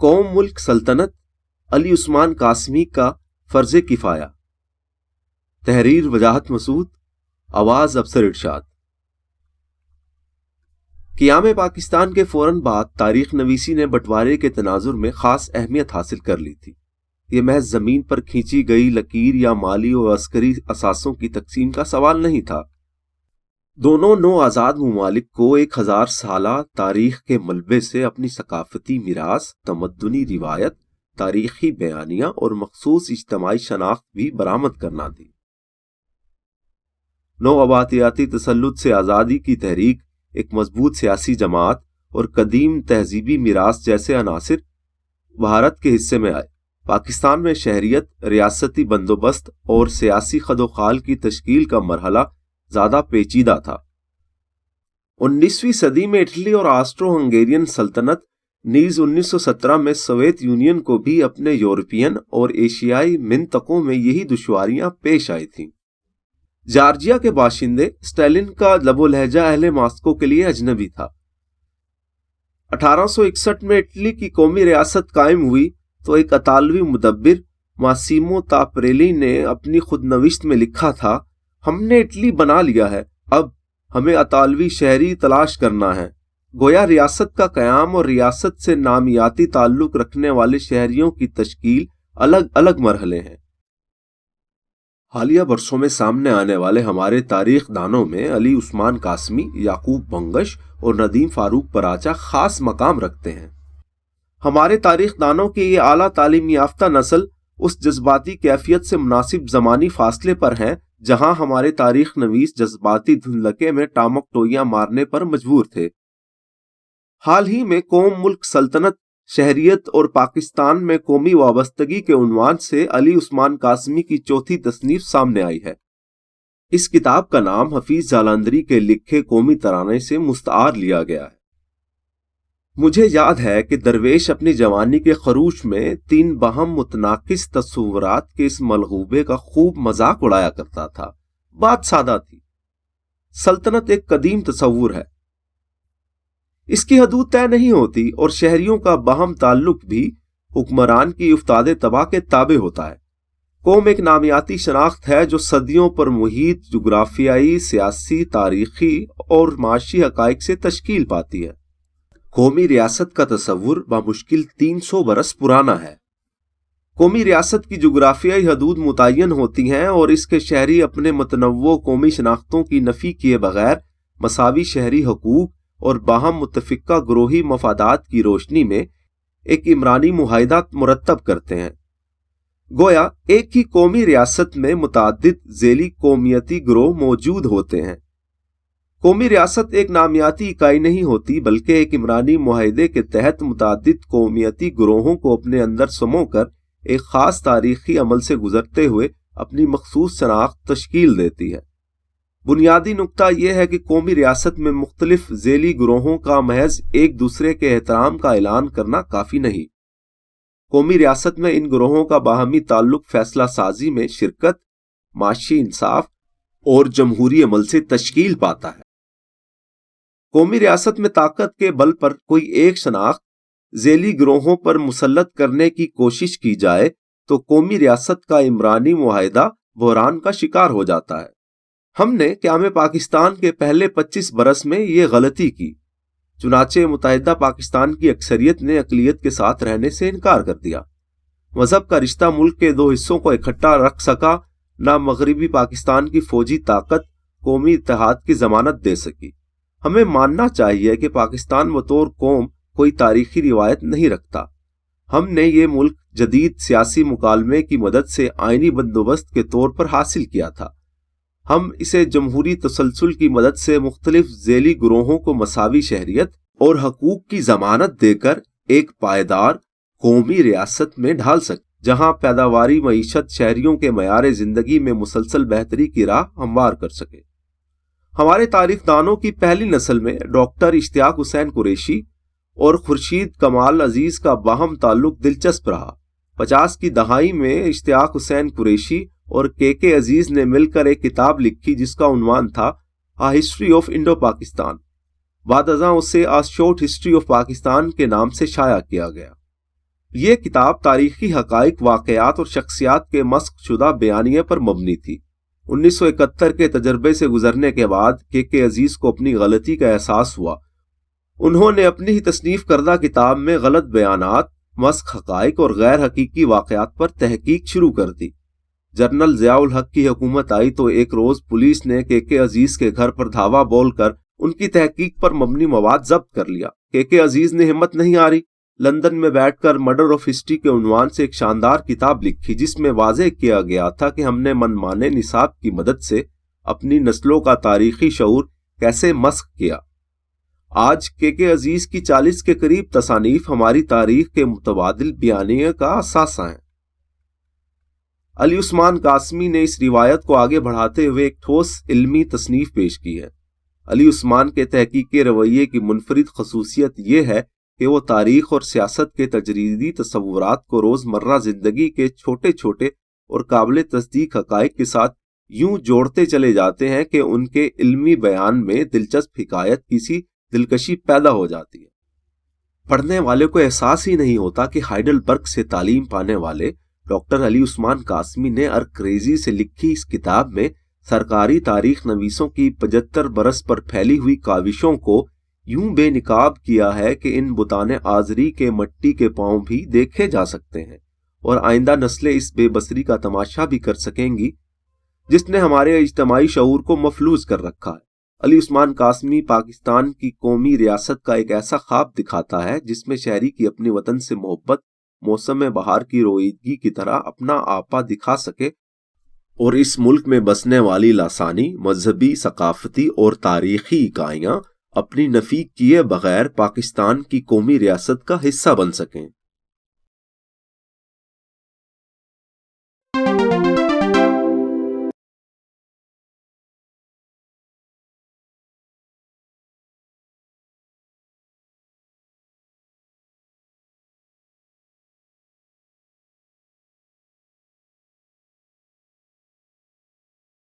قوم ملک سلطنت علی عثمان قاسمی کا فرض کفایہ. تحریر وجاہت مسعود، آواز ابصر ارشاد. قیام پاکستان کے فوراً بعد تاریخ نویسی نے بٹوارے کے تناظر میں خاص اہمیت حاصل کر لی تھی. یہ محض زمین پر کھینچی گئی لکیر یا مالی و عسکری اثاثوں کی تقسیم کا سوال نہیں تھا. دونوں نو آزاد ممالک کو 1000 سالہ تاریخ کے ملبے سے اپنی ثقافتی میراث، تمدنی روایت، تاریخی بیانیہ اور مخصوص اجتماعی شناخت بھی برآمد کرنا تھی. نو آبادیاتی تسلط سے آزادی کی تحریک، ایک مضبوط سیاسی جماعت اور قدیم تہذیبی میراث جیسے عناصر بھارت کے حصے میں آئے. پاکستان میں شہریت، ریاستی بندوبست اور سیاسی خد و خال کی تشکیل کا مرحلہ زیادہ پیچیدہ تھا. 19ویں صدی میں اٹلی اور آسٹرو ہنگیرین سلطنت نیز 1917 میں سوویت یونین کو بھی اپنے یورپین اور ایشیائی منطقوں میں یہی دشواریاں پیش آئی تھیں. جارجیا کے باشندے اسٹالن کا لب و لہجہ اہل ماسکو کے لیے اجنبی تھا. 1861 میں اٹلی کی قومی ریاست قائم ہوئی تو ایک اطالوی مدبر ماسیمو تاپریلی نے اپنی خود نوشت میں لکھا تھا، ہم نے اٹلی بنا لیا ہے، اب ہمیں اطالوی شہری تلاش کرنا ہے. گویا ریاست کا قیام اور ریاست سے نامیاتی تعلق رکھنے والے شہریوں کی تشکیل الگ الگ مرحلے ہیں. حالیہ برسوں میں سامنے آنے والے ہمارے تاریخ دانوں میں علی عثمان قاسمی، یعقوب بنگش اور ندیم فاروق پراچا خاص مقام رکھتے ہیں. ہمارے تاریخ دانوں کی یہ اعلیٰ تعلیم یافتہ نسل اس جذباتی کیفیت سے مناسب زمانی فاصلے پر ہیں جہاں ہمارے تاریخ نویس جذباتی دھندلکے میں ٹامک ٹوئیاں مارنے پر مجبور تھے. حال ہی میں قوم ملک سلطنت، شہریت اور پاکستان میں قومی وابستگی کے عنوان سے علی عثمان قاسمی کی چوتھی تصنیف سامنے آئی ہے. اس کتاب کا نام حفیظ جالندھری کے لکھے قومی ترانے سے مستعار لیا گیا ہے. مجھے یاد ہے کہ درویش اپنی جوانی کے خروش میں 3 باہم متناقض تصورات کے اس ملغوبے کا خوب مذاق اڑایا کرتا تھا. بات سادہ تھی. سلطنت ایک قدیم تصور ہے، اس کی حدود طے نہیں ہوتی اور شہریوں کا باہم تعلق بھی حکمران کی افتاد تباہ کے تابع ہوتا ہے. قوم ایک نامیاتی شناخت ہے جو صدیوں پر محیط جغرافیائی، سیاسی، تاریخی اور معاشی حقائق سے تشکیل پاتی ہے. قومی ریاست کا تصور بمشکل 300 برس پرانا ہے. قومی ریاست کی جغرافیائی حدود متعین ہوتی ہیں اور اس کے شہری اپنے متنوع قومی شناختوں کی نفی کیے بغیر مساوی شہری حقوق اور باہم متفقہ گروہی مفادات کی روشنی میں ایک عمرانی معاہدہ مرتب کرتے ہیں. گویا ایک ہی قومی ریاست میں متعدد ذیلی قومیتی گروہ موجود ہوتے ہیں. قومی ریاست ایک نامیاتی اکائی نہیں ہوتی بلکہ ایک عمرانی معاہدے کے تحت متعدد قومیتی گروہوں کو اپنے اندر سمو کر ایک خاص تاریخی عمل سے گزرتے ہوئے اپنی مخصوص شناخت تشکیل دیتی ہے. بنیادی نکتہ یہ ہے کہ قومی ریاست میں مختلف ذیلی گروہوں کا محض ایک دوسرے کے احترام کا اعلان کرنا کافی نہیں. قومی ریاست میں ان گروہوں کا باہمی تعلق فیصلہ سازی میں شرکت، معاشی انصاف اور جمہوری عمل سے تشکیل پاتا ہے. قومی ریاست میں طاقت کے بل پر کوئی ایک شناخت ذیلی گروہوں پر مسلط کرنے کی کوشش کی جائے تو قومی ریاست کا عمرانی معاہدہ بحران کا شکار ہو جاتا ہے. ہم نے قیام پاکستان کے پہلے 25 برس میں یہ غلطی کی. چنانچہ متحدہ پاکستان کی اکثریت نے اقلیت کے ساتھ رہنے سے انکار کر دیا. مذہب کا رشتہ ملک کے 2 حصوں کو اکٹھا رکھ سکا، نہ مغربی پاکستان کی فوجی طاقت قومی اتحاد کی ضمانت دے سکی. ہمیں ماننا چاہیے کہ پاکستان بطور قوم کوئی تاریخی روایت نہیں رکھتا. ہم نے یہ ملک جدید سیاسی مکالمے کی مدد سے آئینی بندوبست کے طور پر حاصل کیا تھا. ہم اسے جمہوری تسلسل کی مدد سے مختلف ذیلی گروہوں کو مساوی شہریت اور حقوق کی ضمانت دے کر ایک پائیدار قومی ریاست میں ڈھال سکتے جہاں پیداواری معیشت شہریوں کے معیار زندگی میں مسلسل بہتری کی راہ ہموار کر سکے. ہمارے تاریخ دانوں کی پہلی نسل میں ڈاکٹر اشتیاق حسین قریشی اور خورشید کمال عزیز کا باہم تعلق دلچسپ رہا. 50 کی دہائی میں اشتیاق حسین قریشی اور کے عزیز نے مل کر ایک کتاب لکھی جس کا عنوان تھا A History of Indo-Pakistan. بعد ازاں اسے A Short History of Pakistan کے نام سے شائع کیا گیا. یہ کتاب تاریخی حقائق، واقعات اور شخصیات کے مسخ شدہ بیانیے پر مبنی تھی۔ 1971 کے تجربے سے گزرنے کے بعد کے عزیز کو اپنی غلطی کا احساس ہوا۔ انہوں نے اپنی ہی تصنیف کردہ کتاب میں غلط بیانات، مسخ حقائق اور غیر حقیقی واقعات پر تحقیق شروع کر دی۔ جنرل ضیاء الحق کی حکومت آئی تو ایک روز پولیس نے کے عزیز کے گھر پر دھاوا بول کر ان کی تحقیق پر مبنی مواد ضبط کر لیا۔ کے عزیز نے ہمت نہیں ہاری، لندن میں بیٹھ کر مرڈر آف ہسٹری کے عنوان سے ایک شاندار کتاب لکھی، جس میں واضح کیا گیا تھا کہ ہم نے منمانے نصاب کی مدد سے اپنی نسلوں کا تاریخی شعور کیسے مسخ کیا۔ آج کے عزیز کی 40 کے قریب تصانیف ہماری تاریخ کے متبادل بیانیے کا اثاثہ ہیں۔ علی عثمان قاسمی نے اس روایت کو آگے بڑھاتے ہوئے ایک ٹھوس علمی تصنیف پیش کی ہے۔ علی عثمان کے تحقیقی رویے کی منفرد خصوصیت یہ ہے کہ وہ تاریخ اور سیاست کے تجریدی تصورات کو روزمرہ زندگی کے چھوٹے چھوٹے اور قابل تصدیق حقائق کے ساتھ یوں جوڑتے چلے جاتے ہیں کہ ان کے علمی بیان میں دلچسپ حکایت کسی دلکشی پیدا ہو جاتی ہے۔ پڑھنے والے کو احساس ہی نہیں ہوتا کہ ہائیڈلبرگ سے تعلیم پانے والے ڈاکٹر علی عثمان قاسمی نے ارکریزی سے لکھی اس کتاب میں سرکاری تاریخ نویسوں کی 75 برس پر پھیلی ہوئی کاوشوں کو یوں بے نقاب کیا ہے کہ ان بتان آزری کے مٹی کے پاؤں بھی دیکھے جا سکتے ہیں، اور آئندہ نسلیں اس بے بصری کا تماشا بھی کر سکیں گی جس نے ہمارے اجتماعی شعور کو مفلوج کر رکھا ہے۔ علی عثمان قاسمی پاکستان کی قومی ریاست کا ایک ایسا خواب دکھاتا ہے جس میں شہری کی اپنے وطن سے محبت موسم بہار کی رویدگی کی طرح اپنا آپا دکھا سکے، اور اس ملک میں بسنے والی لسانی، مذہبی، ثقافتی اور تاریخی اکائیاں اپنی نفی کیے بغیر پاکستان کی قومی ریاست کا حصہ بن سکیں۔